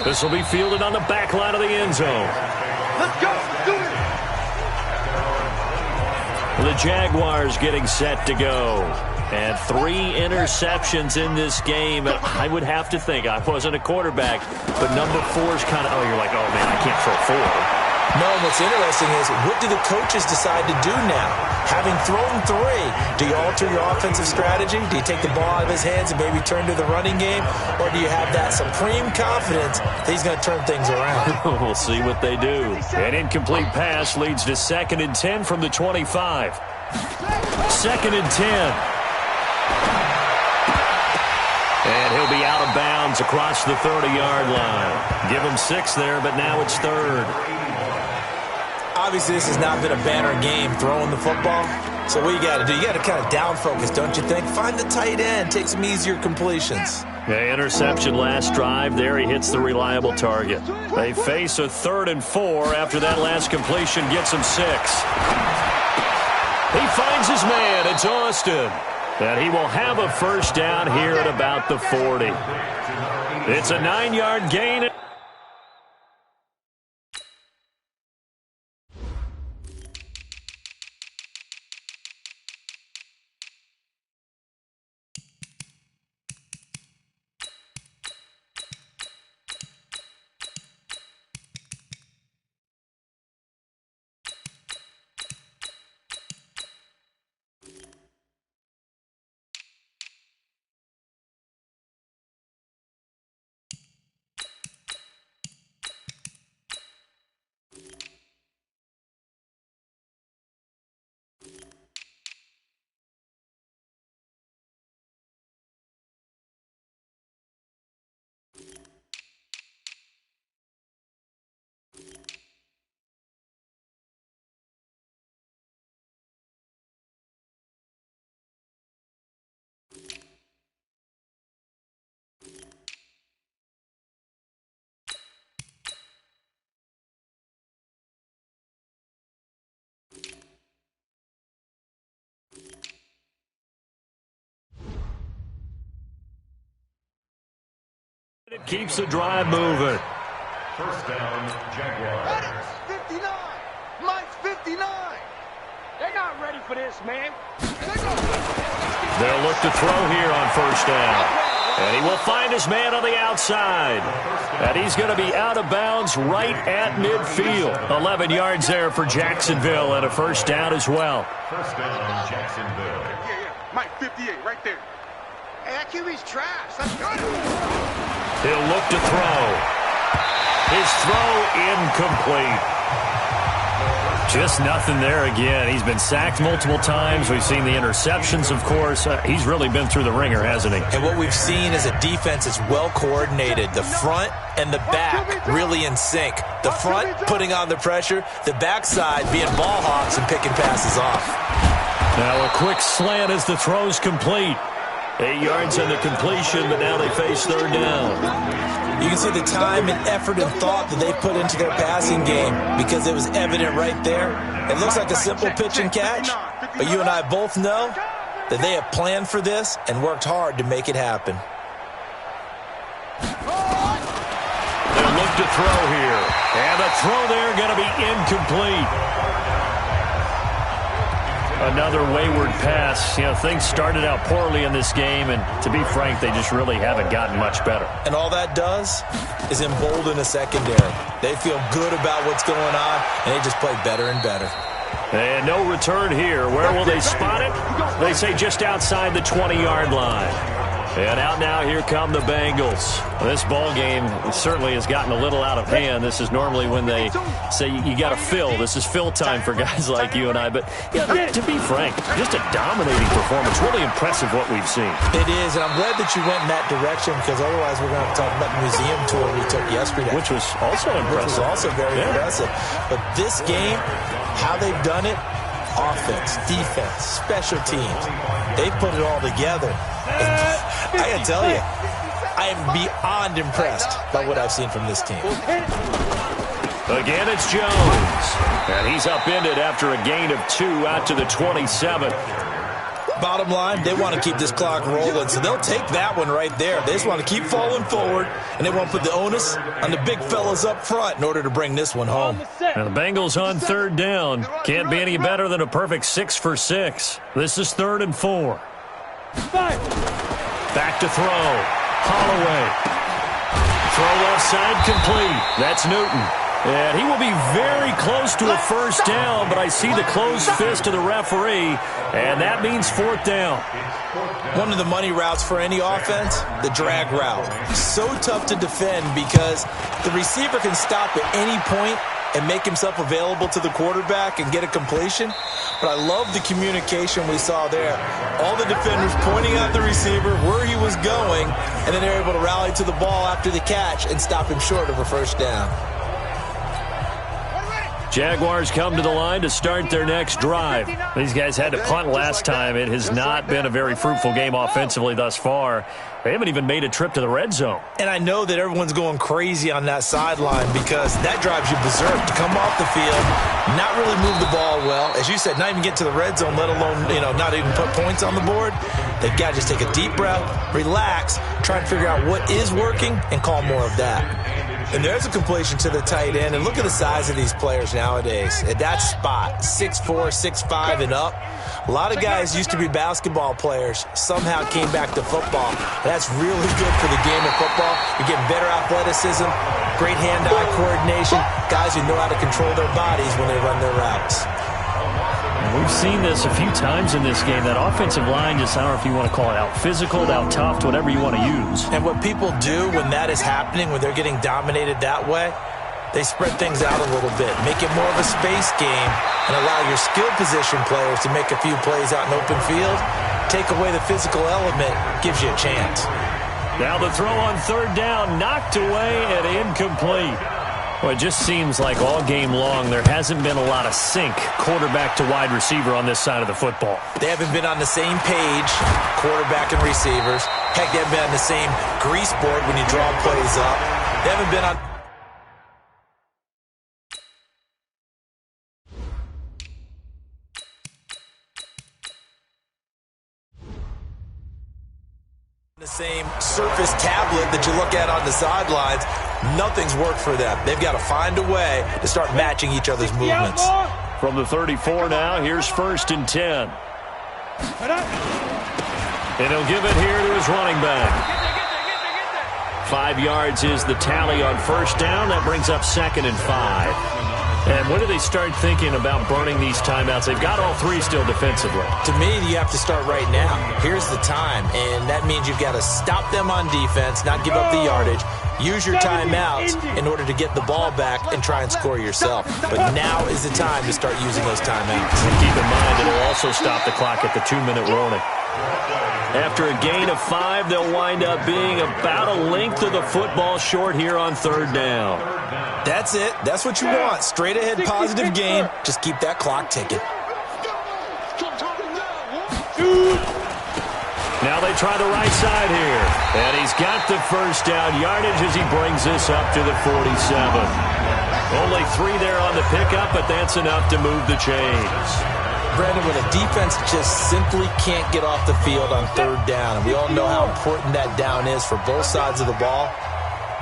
This will be fielded on the back line of the end zone. Let's go. Do it. The Jaguars getting set to go. And 3 interceptions in this game. And I would have to think, I wasn't a quarterback, but number 4 is kind of, you're like, oh, man, I can't throw 4. No, what's interesting is, what do the coaches decide to do now? Having thrown 3, do you alter your offensive strategy? Do you take the ball out of his hands and maybe turn to the running game? Or do you have that supreme confidence that he's going to turn things around? We'll see what they do. An incomplete pass leads to 2nd and 10 from the 25. 2nd and 10. And he'll be out of bounds across the 30-yard line. Give him 6 there, but now it's 3rd. Obviously, this has not been a banner game throwing the football, So what you got to do, you got to kind of down focus, don't you think? Find the tight end, take some easier completions. Yeah, interception last drive. There he hits the reliable target. They face a 3rd and 4 after that last completion gets him 6. He finds his man. It's Austin. And he will have a first down here at about the 40. It's a 9-yard gain. It keeps the drive moving. First down, Jaguars. 59. Mike's 59. They're not ready for this, man. They'll look to throw here on first down. And he will find his man on the outside. And he's going to be out of bounds right at midfield. 11 yards there for Jacksonville and a first down as well. First down, Jacksonville. Yeah. Mike 58 right there. Hey, that QB's trash. That's good. He'll look to throw. His throw incomplete. Just nothing there again. He's been sacked multiple times. We've seen the interceptions, of course. He's really been through the ringer, hasn't he? And what we've seen is a defense that's well coordinated. The front and the back really in sync. The front putting on the pressure. The backside being ball hawks and picking passes off. Now a quick slant as the throw's complete. 8 yards on the completion, but now they face third down. You can see the time and effort and thought that they put into their passing game because it was evident right there. It looks like a simple pitch and catch, but you and I both know that they have planned for this and worked hard to make it happen. They'll look to throw here, and the throw there going to be incomplete. Another wayward pass. You know, things started out poorly in this game, and to be frank, they just really haven't gotten much better. And all that does is embolden a secondary. They feel good about what's going on, and they just play better and better. And no return here. Where will they spot it? They say just outside the 20-yard line. And out now, here come the Bengals. This ball game certainly has gotten a little out of hand. This is normally when they say you got to fill. This is fill time for guys like you and I. But yeah, to be frank, just a dominating performance. Really impressive what we've seen. It is, and I'm glad that you went in that direction because otherwise we're going to have to talk about the museum tour we took yesterday. Which was also impressive. Which was also very impressive. But this game, how they've done it, offense, defense, special teams, they've put it all together. And I got to tell you, I am beyond impressed by what I've seen from this team. Again, it's Jones. And he's upended after a gain of 2 out to the 27. Bottom line, they want to keep this clock rolling, so they'll take that one right there. They just want to keep falling forward, and they won't put the onus on the big fellas up front in order to bring this one home. And the Bengals on third down. Can't be any better than a perfect 6 for 6. This is 3rd and 4. Back to throw. Holloway. Throw left side complete. That's Newton. And he will be very close to a first down, but I see the closed fist of the referee, and that means 4th down. One of the money routes for any offense, the drag route. So tough to defend because the receiver can stop at any point and make himself available to the quarterback and get a completion. But I love the communication we saw there. All the defenders pointing out the receiver, where he was going, and then they're able to rally to the ball after the catch and stop him short of a first down. Jaguars come to the line to start their next drive. These guys had to punt last time. It has not been a very fruitful game offensively thus far. They haven't even made a trip to the red zone. And I know that everyone's going crazy on that sideline because that drives you berserk to come off the field, not really move the ball well. As you said, not even get to the red zone, let alone, not even put points on the board. They've got to just take a deep breath, relax, try and figure out what is working and call more of that. And there's a completion to the tight end. And look at the size of these players nowadays. At that spot, 6'4", 6'5", and up. A lot of guys used to be basketball players, somehow came back to football. That's really good for the game of football. You're getting better athleticism, great hand-eye coordination, guys who know how to control their bodies when they run their routes. We've seen this a few times in this game. That offensive line just, I don't know if you want to call it out physical, out tough, whatever you want to use. And what people do when that is happening, when they're getting dominated that way, they spread things out a little bit, make it more of a space game, and allow your skill position players to make a few plays out in open field. Take away the physical element, gives you a chance. Now the throw on third down, knocked away and incomplete. Well, it just seems like all game long there hasn't been a lot of sync quarterback to wide receiver on this side of the football. They haven't been on the same page, quarterback and receivers. Heck, they haven't been on the same grease board when you draw plays up. They haven't been on the same surface tablet that you look at on the sidelines. Nothing's worked for them. They've got to find a way to start matching each other's movements. From the 34 now, here's 1st and 10. And he'll give it here to his running back. 5 yards is the tally on first down. That brings up 2nd and 5. And when do they start thinking about burning these timeouts? They've got all 3 still defensively. To me, you have to start right now. Here's the time, and that means you've got to stop them on defense, not give up the yardage, use your timeouts in order to get the ball back and try and score yourself. But now is the time to start using those timeouts. And keep in mind, it'll also stop the clock at the 2-minute warning. After a gain of 5, they'll wind up being about a length of the football short here on third down. That's it. That's what you want. Straight ahead, positive gain. Just keep that clock ticking. Now they try the right side here. And he's got the first down yardage as he brings this up to the 47. Only 3 there on the pickup, but that's enough to move the chains. Brandon, when a defense just simply can't get off the field on third down, and we all know how important that down is for both sides of the ball,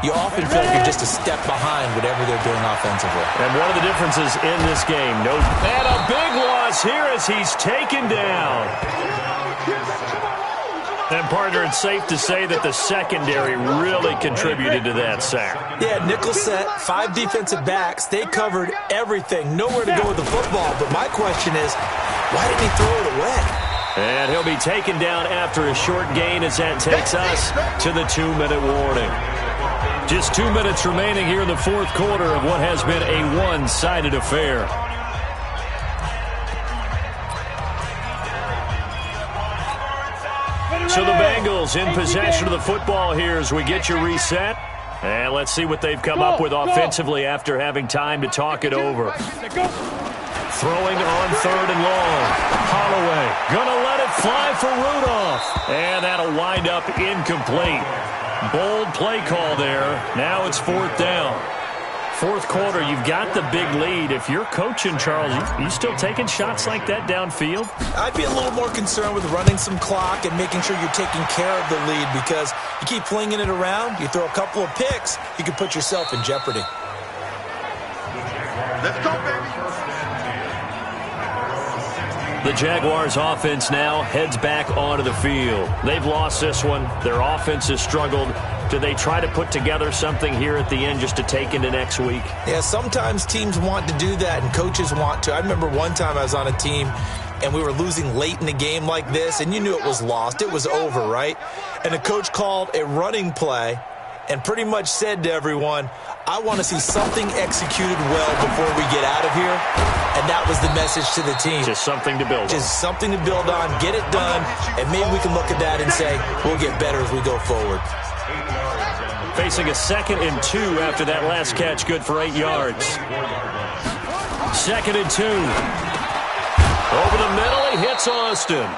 you often feel like you're just a step behind whatever they're doing offensively. And one of the differences in this game, and a big loss here as he's taken down. And, partner, it's safe to say that the secondary really contributed to that sack. Yeah, nickel set, 5 defensive backs. They covered everything. Nowhere to go with the football. But my question is, why didn't he throw it away? And he'll be taken down after a short gain as that takes us to the 2-minute warning. Just 2 minutes remaining here in the fourth quarter of what has been a one-sided affair. So the Bengals in possession of the football here as we get you reset. And let's see what they've come up with offensively after having time to talk it over. Throwing on third and long. Holloway gonna let it fly for Rudolph. And that'll wind up incomplete. Bold play call there. Now it's 4th down. Fourth quarter, you've got the big lead. If you're coaching, Charles, you still taking shots like that downfield? I'd be a little more concerned with running some clock and making sure you're taking care of the lead, because you keep flinging it around, you throw a couple of picks, you can put yourself in jeopardy. Let's go, baby. The Jaguars offense now heads back onto the field. They've lost this one. Their offense has struggled. Do they try to put together something here at the end just to take into next week? Yeah, sometimes teams want to do that and coaches want to. I remember one time I was on a team and we were losing late in the game like this, and you knew it was lost. It was over, right? And the coach called a running play and pretty much said to everyone, I want to see something executed well before we get out of here. And that was the message to the team. Just something to build on. Just something to build on, get it done, and maybe we can look at that and say, we'll get better as we go forward. Facing a 2nd and 2 after that last catch, good for 8 yards. 2nd and 2. Over the middle, he hits Austin.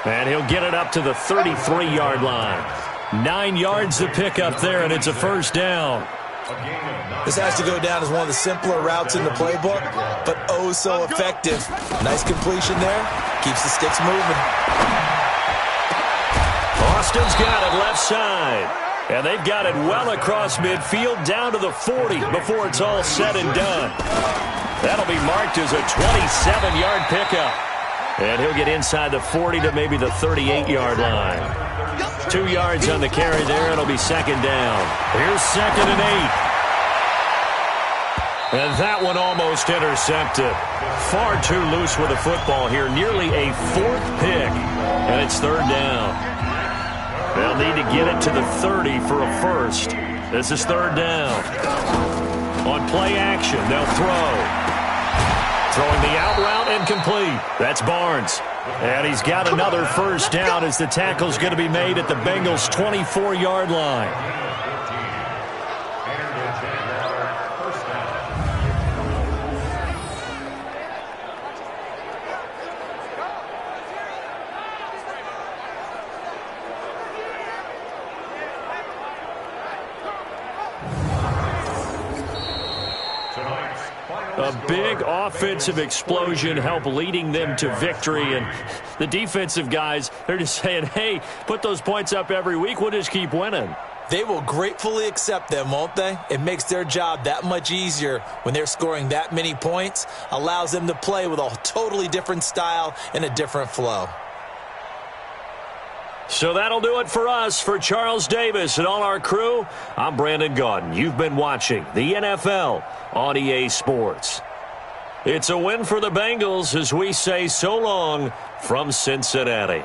And he'll get it up to the 33-yard line. 9 yards to pick up there, and it's a first down. This has to go down as one of the simpler routes in the playbook, but oh so effective. Nice completion there. Keeps the sticks moving. Austin's got it left side. And they've got it well across midfield down to the 40 before it's all said and done. That'll be marked as a 27-yard pickup. And he'll get inside the 40 to maybe the 38-yard line. 2 yards on the carry there. It'll be 2nd down. Here's 2nd and 8. And that one almost intercepted. Far too loose with the football here. Nearly a 4th pick. And it's 3rd down. They'll need to get it to the 30 for a first. This is 3rd down. On play action, they'll throw. Throwing the out route incomplete. That's Barnes. And he's got another first down as the tackle's going to be made at the Bengals' 24-yard line. A big offensive explosion helped leading them to victory. And the defensive guys, they're just saying, hey, put those points up every week. We'll just keep winning. They will gratefully accept them, won't they? It makes their job that much easier when they're scoring that many points. Allows them to play with a totally different style and a different flow. So that'll do it for us. For Charles Davis and all our crew, I'm Brandon Gaudin. You've been watching the NFL on EA Sports. It's a win for the Bengals as we say so long from Cincinnati.